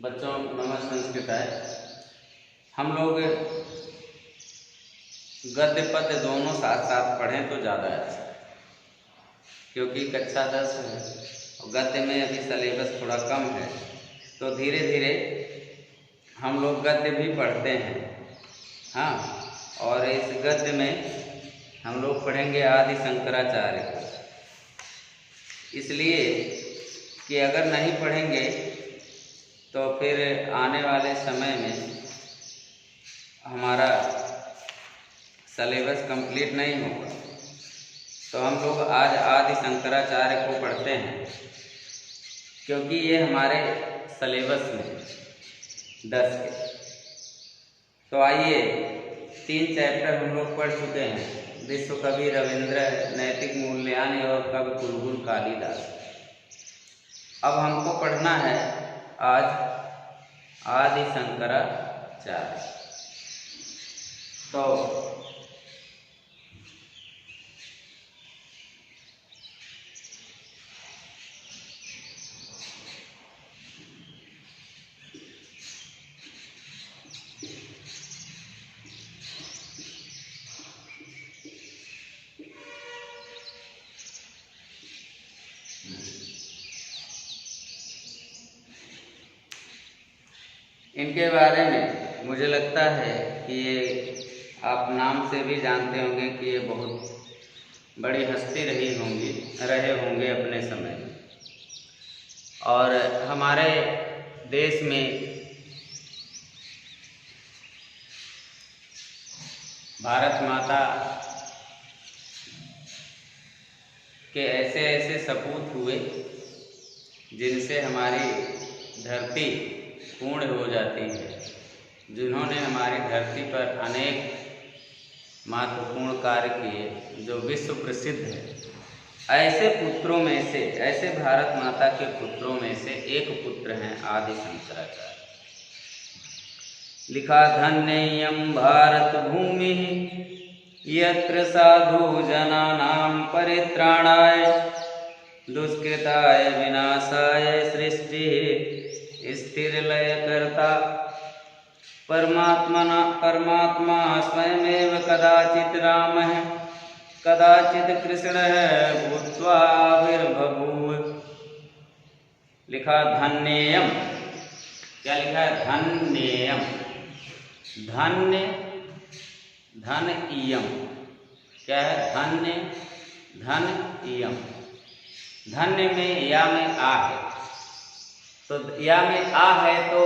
बच्चों नमः संस्कृताय। हम लोग गद्य पद्य दोनों साथ साथ पढ़ें तो ज़्यादा अच्छा है, क्योंकि कक्षा 10 है और गद्य में अभी सिलेबस थोड़ा कम है, तो धीरे धीरे हम लोग गद्य भी पढ़ते हैं। हाँ, और इस गद्य में हम लोग पढ़ेंगे आदि शंकराचार्य को, इसलिए कि अगर नहीं पढ़ेंगे तो फिर आने वाले समय में हमारा सिलेबस कंप्लीट नहीं होगा। तो हम लोग आज आदि शंकराचार्य को पढ़ते हैं, क्योंकि ये हमारे सिलेबस में 10 के। तो आइए, 3 चैप्टर हम लोग पढ़ चुके हैं, विश्व कवि रविंद्र, नैतिक मूल्यान और कवि कुलगुरु कालिदास। अब हमको पढ़ना है आज आदि शंकराचार्य। तो इनके बारे में मुझे लगता है कि ये आप नाम से भी जानते होंगे कि ये बहुत बड़ी हस्ती रहे होंगे अपने समय में। और हमारे देश में भारत माता के ऐसे ऐसे सपूत हुए जिनसे हमारी धरती पूर्ण हो जाती है, जिन्होंने हमारी धरती पर अनेक महत्वपूर्ण कार्य किए जो विश्व प्रसिद्ध है। ऐसे पुत्रों में से, ऐसे भारत माता के पुत्रों में से एक पुत्र हैं आदि शंकराचार्य। लिखा धन्येयं भारत भूमि यत्र साधु जनानां परित्राणाय दुष्कृताय विनाशाय सृष्टि स्थिरलय करता परमात्मा स्वयमेव कदाचित् रामः कदाचित् कृष्णः भूत्वाविर्बभूव। लिखा धन्येयं, क्या लिखा है? धन्येयं, धन्य धन इयम, क्या है? धन्य धन इयम। धन्य में या में आ है, तो या में आ है तो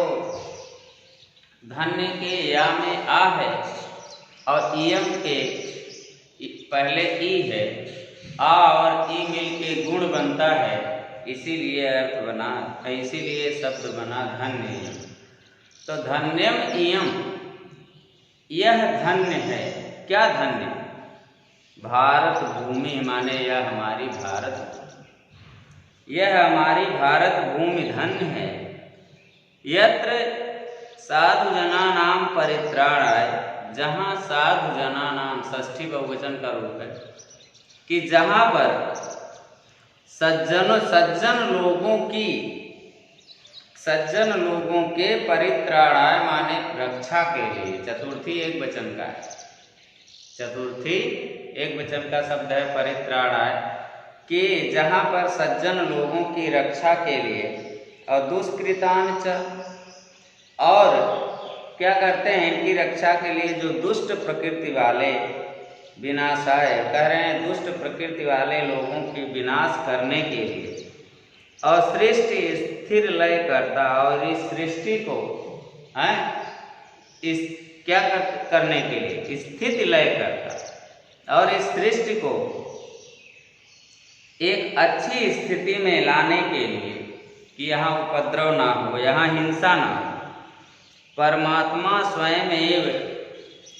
धन्य के या में आ है और इयम के पहले ई है। आ और ई मिल के गुण बनता है, इसीलिए अर्थ बना, इसीलिए शब्द बना धन्ययम। तो धन्यम इयम, यह धन्य है। क्या धन्य? भारत भूमि, माने यह हमारी भारत, यह हमारी भारत भूमि धन्य है। यत्र साधु जना नाम परित्राणाय, जहाँ साधु जना नाम षष्ठी बहुवचन का रूप है, कि जहाँ पर सज्जन लोगों के परित्राणाय माने रक्षा के लिए, चतुर्थी एक वचन का है, चतुर्थी एक वचन का शब्द है परित्राणाय, कि जहाँ पर सज्जन लोगों की रक्षा के लिए, और दुष्कृतान च, और क्या करते हैं इनकी रक्षा के लिए, जो दुष्ट प्रकृति वाले, विनाशाय कह रहे हैं, दुष्ट प्रकृति वाले लोगों की विनाश करने के लिए, और सृष्टि स्थिर लय करता, और इस सृष्टि को इस क्या करने के लिए, स्थिति लय करता, और इस सृष्टि को एक अच्छी स्थिति में लाने के लिए, कि यहाँ उपद्रव ना हो, यहाँ हिंसा ना हो। परमात्मा स्वयं एव,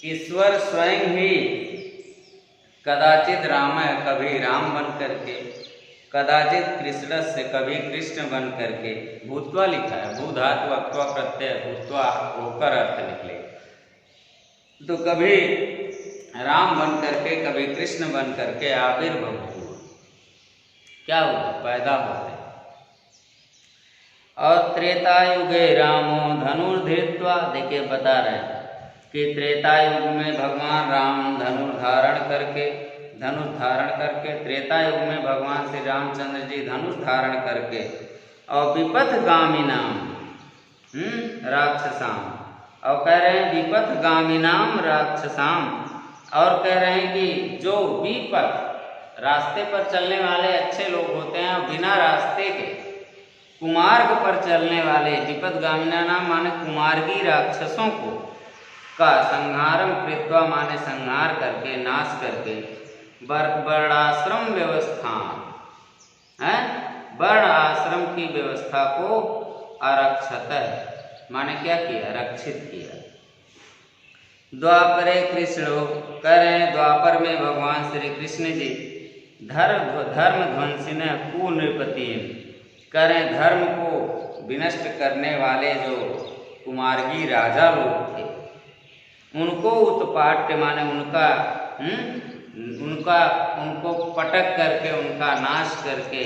ईश्वर स्वयं ही कदाचित राम है, कभी राम बन करके, कदाचित कृष्ण से, कभी कृष्ण बन करके, भूत्वा लिखा है, भू धातु अक्वा प्रत्यय, भूत्वा होकर अर्थ निकले, तो कभी राम बन करके, कभी कृष्ण बन करके आविर्भव हुआ। क्या हुआ? पैदा होते। और त्रेता युगे रामो धनुर्धृत्वा, देखिए बता रहे हैं कि त्रेता युग में भगवान राम धनुष धारण करके त्रेता युग में भगवान श्री रामचंद्र जी धनुष धारण करके और विपथगामी नाम राक्षसाम, और कह रहे हैं विपथगामी नाम राक्षसाम, और कह रहे हैं कि जो विपथ रास्ते पर चलने वाले अच्छे लोग होते हैं, बिना रास्ते के कुमार्ग पर चलने वाले विपथगामी नाम माने कुमार्गी राक्षसों को का संहारम कृत्वा माने संहार करके नाश करके वर्णाश्रम व्यवस्था है, वर्ण आश्रम की व्यवस्था को आरक्षत माने क्या किया, रक्षित किया। द्वापरे कृष्णो, कह रहे हैं द्वापर में भगवान श्री कृष्ण जी धर्म ध्वंसिन कुनृपति, कह रहे हैं धर्म को विनष्ट करने वाले जो कुमार्गी राजा लोग थे उनको उत्पाट्य माने उनको पटक करके उनका नाश करके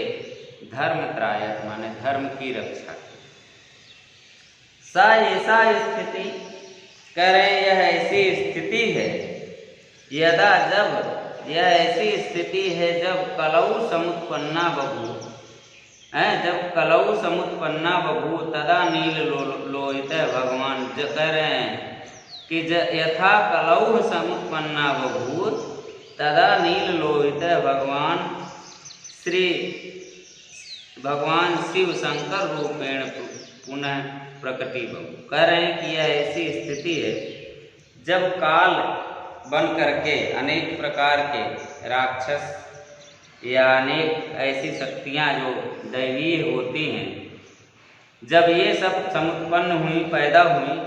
धर्म त्रायक माने धर्म की रक्षा। सा ऐसा स्थिति, कह रहे हैं यह ऐसी स्थिति है, यदा जब यह ऐसी स्थिति है जब कलौ समुत्पन्ना बभू, जब कलौ समुत्पन्ना बभू तदा नील लोहित भगवान, कह रहे हैं कि यथा कलौ समुत्पन्ना बभू तदा नील लोहित भगवान शिव शंकर रूपेण पुनः प्रकटी बभू, कह रहे हैं कि यह ऐसी स्थिति है जब काल बन करके अनेक प्रकार के राक्षस या अनेक ऐसी शक्तियाँ जो दैवीय होती हैं, जब ये सब समुत्पन्न हुई पैदा हुई,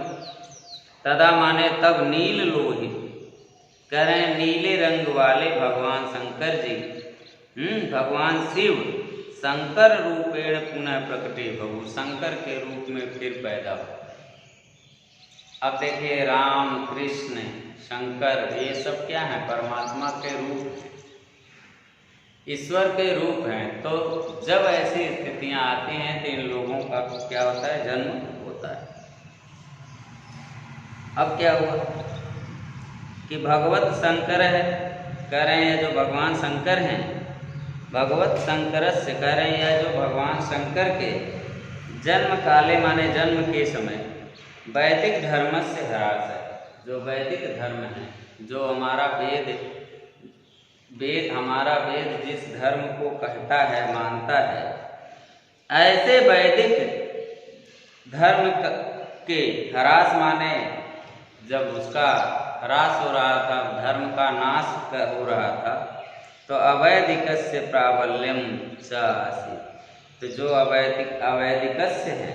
तदा माने तब नील लोहित, कह रहे हैं नीले रंग वाले भगवान शंकर जी भगवान शिव शंकर रूपेण पुनः प्रकटे बभू, शंकर के रूप में फिर पैदा हुआ। अब देखिए राम कृष्ण शंकर ये सब क्या है, परमात्मा के रूप, ईश्वर के रूप हैं। तो जब ऐसी स्थितियां आती हैं तो इन लोगों का क्या होता है, जन्म होता है। अब क्या हुआ कि भगवत शंकर है, कह रहे हैं जो भगवान शंकर हैं, भगवत शंकर से, कह रहे हैं जो भगवान शंकर के जन्म काले माने जन्म के समय वैदिक धर्म से ह्रास है, जो वैदिक धर्म है, जो हमारा वेद हमारा वेद जिस धर्म को कहता है मानता है, ऐसे वैदिक धर्म के ह्रास माने जब उसका ह्रास हो रहा था, धर्म का नाश हो रहा था, तो अवैदिकस्य प्राबल्यम च आसीत्, तो जो अवैदिकस्य है,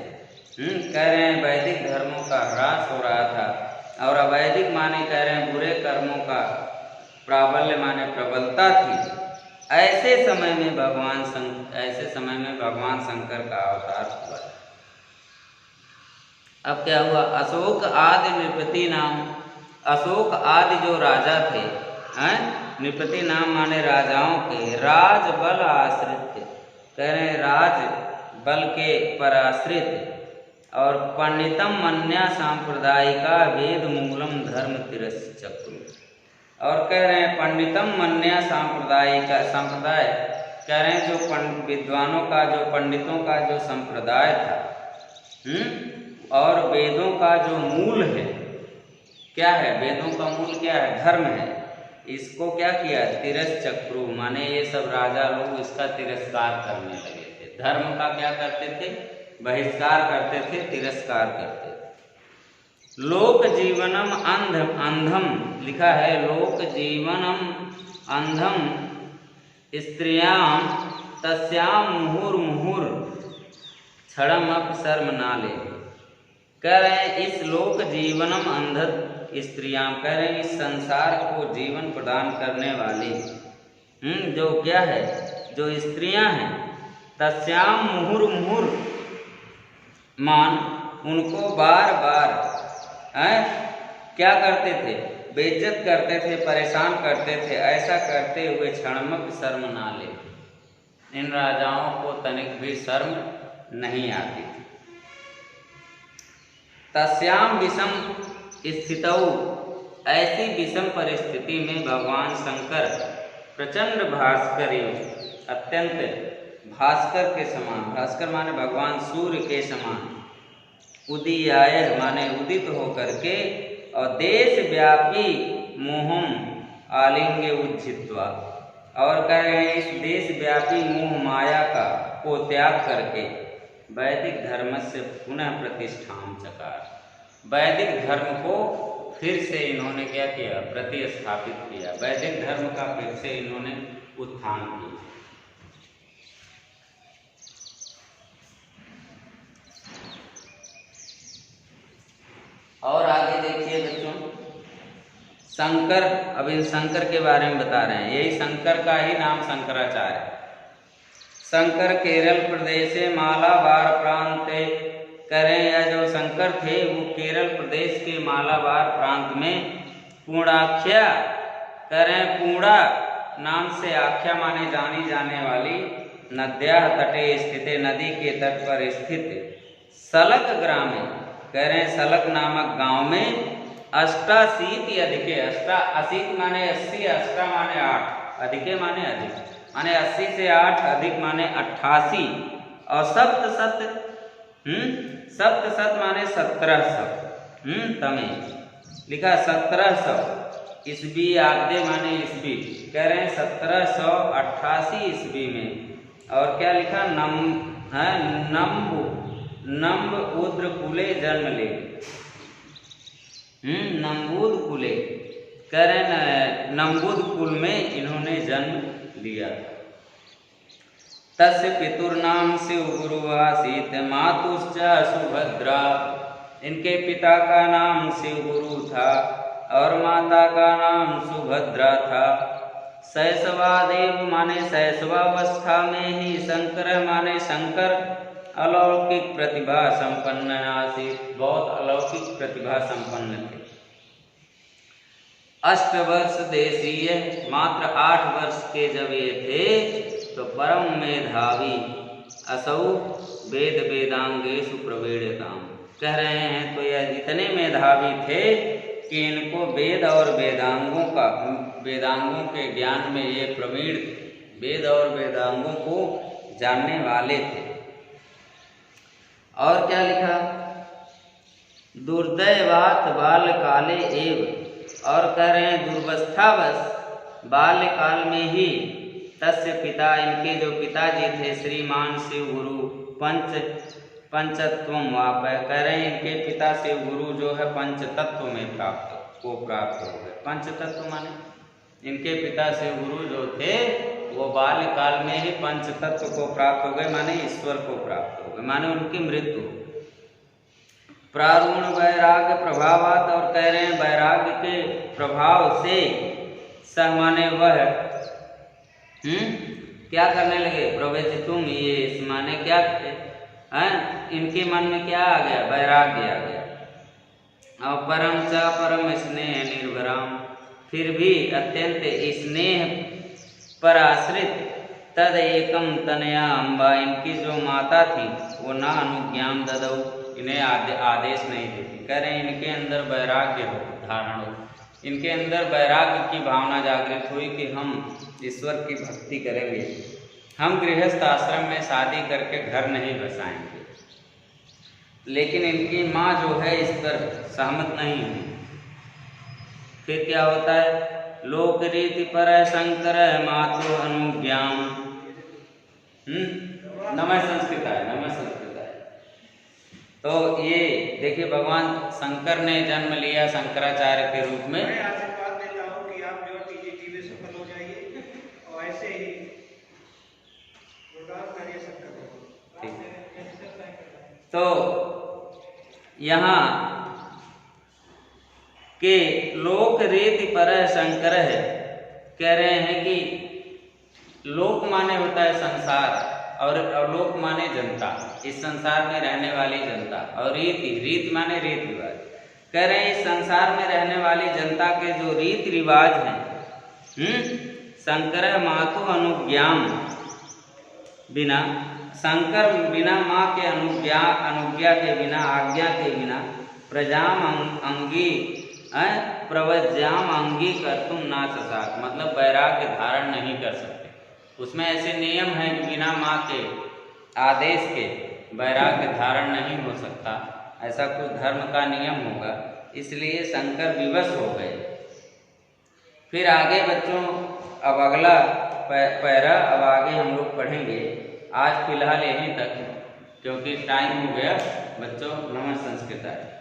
कह रहे हैं वैदिक धर्मों का ह्रास हो रहा था, और अवैदिक माने कह रहे हैं बुरे कर्मों का प्राबल्य माने प्रबलता थी। ऐसे समय में भगवान शंकर का अवतार हुआ। अब क्या हुआ, अशोक आदि नृपति नाम, अशोक आदि जो राजा थे, नृपति नाम माने राजाओं के, राज बल आश्रित, कह रहे हैं राज बल के पर आश्रित, और पंडितम मन्या सांप्रदायिका वेद मूलम धर्म तिरस्चक्रु, और कह रहे हैं पंडितम मन्या सांप्रदायिका, संप्रदाय कह रहे हैं जो विद्वानों का, जो पंडितों का जो संप्रदाय था, और वेदों का जो मूल है, क्या है, वेदों का मूल क्या है, धर्म है, इसको क्या किया, तिरस्चक्रु माने ये सब राजा लोग इसका तिरस्कार करने लगे थे। धर्म का क्या करते थे, बहिष्कार करते थे, तिरस्कार करते थे। लोक जीवनम अंधम लिखा है, लोक जीवनम अंधम स्त्रियाम तस्याम मुहुर्मुहुर क्षणम अपसर्म नाले, कह रहे हैं इस लोक जीवनम अंध स्त्रियां, कह रहे हैं इस संसार को जीवन प्रदान करने वाली जो क्या है, जो स्त्रियां हैं, तस्याम मुहुर्मुहुर मान उनको बार बार क्या करते थे, बेइज्जत करते थे, परेशान करते थे। ऐसा करते हुए क्षणमक शर्म ना ले, इन राजाओं को तनिक भी शर्म नहीं आती थी। तस्याम विषम स्थितौ, ऐसी विषम परिस्थिति में भगवान शंकर प्रचंड भास्कर, अत्यंत भास्कर के समान, भास्कर माने भगवान सूर्य के समान, उदीयाय माने उदित होकर के, और देश व्यापी मोहम आलिंगे उज्जित्वा, और कह रहे हैं इस देश व्यापी मोह माया को त्याग करके वैदिक धर्म से पुनः प्रतिष्ठान चकार, वैदिक धर्म को फिर से इन्होंने क्या किया, प्रतिस्थापित किया, वैदिक धर्म का फिर से इन्होंने उत्थान किया। और आगे देखिए बच्चों, शंकर, अब इन शंकर के बारे में बता रहे हैं, यही शंकर का ही नाम शंकराचार्य। शंकर केरल प्रदेश मालाबार प्रांत, करें या जो शंकर थे वो केरल प्रदेश के मालाबार प्रांत में पूर्णाख्या, करें पूर्णा नाम से आख्या माने जानी जाने वाली नद्या तटे स्थित, नदी के तट पर स्थित सलक ग्राम, कह रहे हैं सलक नामक गांव में, अष्टाशीति अधिके, अष्टा अशीत माने 80, अष्टा माने 8, अधिके माने अधिक, माने 80 से 8, अधिक माने 88, और सप्त सत माने 1700, तमें लिखा 1700 ईस्वी, आद्य माने ईस्वी, कह रहे हैं 1788 ईस्वी में। और क्या लिखा, नम्ब उद्र कुले जन्म ले, नम्बूद कुले, कह रहे हैं नम्बूद कुल में इन्होंने जन्म लिया। तस्य पितुर्नाम शिव गुरु आसीत, मातुश्च सुभद्रा, इनके पिता का नाम शिव गुरु था और माता का नाम सुभद्रा था। शैशवादेव माने शैशवावस्था में ही, शंकर माने शंकर अलौकिक प्रतिभा संपन्न आसीत, बहुत अलौकिक प्रतिभा संपन्न थे। 8 वर्ष देशीय, मात्र 8 वर्ष के जब ये थे तो परम मेधावी, असौ वेद वेदांगेषु प्रवीणताम, कह रहे हैं तो यह इतने मेधावी थे कि इनको वेद और वेदांगों के ज्ञान में ये प्रवीण, वेद और वेदांगों को जानने वाले थे। और क्या लिखा, दुर्दैवात बाल काले एव, और कह रहे हैं दुर्वस्थावश बाल्यकाल में ही, तस्य पिता, इनके जो पिताजी थे श्रीमान शिव गुरु पंचतत्वम वाप, कह रहे हैं इनके पिता शिव गुरु जो है पंचतत्व में प्राप्त हो गए। पंचतत्व माने इनके पिता शिव गुरु जो थे वो बाल्यकाल में ही पंचतत्व को प्राप्त हो गए, माने ईश्वर को प्राप्त हो गए, माने उनकी मृत्यु। प्रारूण वैराग्य प्रभावात, और कह रहे हैं वैराग्य के प्रभाव से, सह माने वह, क्या करने लगे, प्रवचितुम, ये इस माने क्या है, इनके मन में क्या आ गया, वैराग्य आ गया। और परम च परम स्नेह निर्भराम, फिर भी अत्यंत स्नेह पर आश्रित, तद एकम तनया अम्बा, इनकी जो माता थी वो ना अनुज्ञाम ददौ, इन्हें आदेश नहीं देती। कह रहे हैं इनके अंदर वैराग्य हो, धारण हो, इनके अंदर वैराग्य की भावना जागृत हुई कि हम ईश्वर की भक्ति करेंगे, हम गृहस्थ आश्रम में शादी करके घर नहीं बसाएंगे। लेकिन इनकी माँ जो है इस पर सहमत नहीं है। फिर क्या होता है, लोक रीति पर शंकर मातु अनुज्ञाम, नमः संस्कृत है, नमः संस्कृत है। तो ये देखिए भगवान शंकर ने जन्म लिया शंकराचार्य के रूप में। मैं आशीर्वाद देता हूँ कि आप जो टीजीटी में सफल हो जाइए और ऐसे ही तो यहाँ के लोक रीति पर शंकर है, कह रहे हैं कि लोक माने होता है संसार और लोक माने जनता, इस संसार में रहने वाली जनता, और रीति माने रीति रिवाज। कह रहे हैं इस संसार में रहने वाली जनता के जो रीति रिवाज हैं, शंकर मातु अनुज्ञाम, बिना शंकर बिना माँ के अनुज्ञा के बिना, आज्ञा के बिना प्रजाम अंगी प्रवज्याम अंगी कर तुम ना ससाक, मतलब वैराग्य धारण नहीं कर सकते। उसमें ऐसे नियम हैं कि बिना माँ के आदेश के वैराग्य धारण नहीं हो सकता, ऐसा कुछ धर्म का नियम होगा, इसलिए शंकर विवश हो गए। फिर आगे बच्चों अब अगला पैरा अब आगे हम लोग पढ़ेंगे। आज फिलहाल यहीं तक, क्योंकि टाइम हो गया बच्चों। नमः संस्कृत।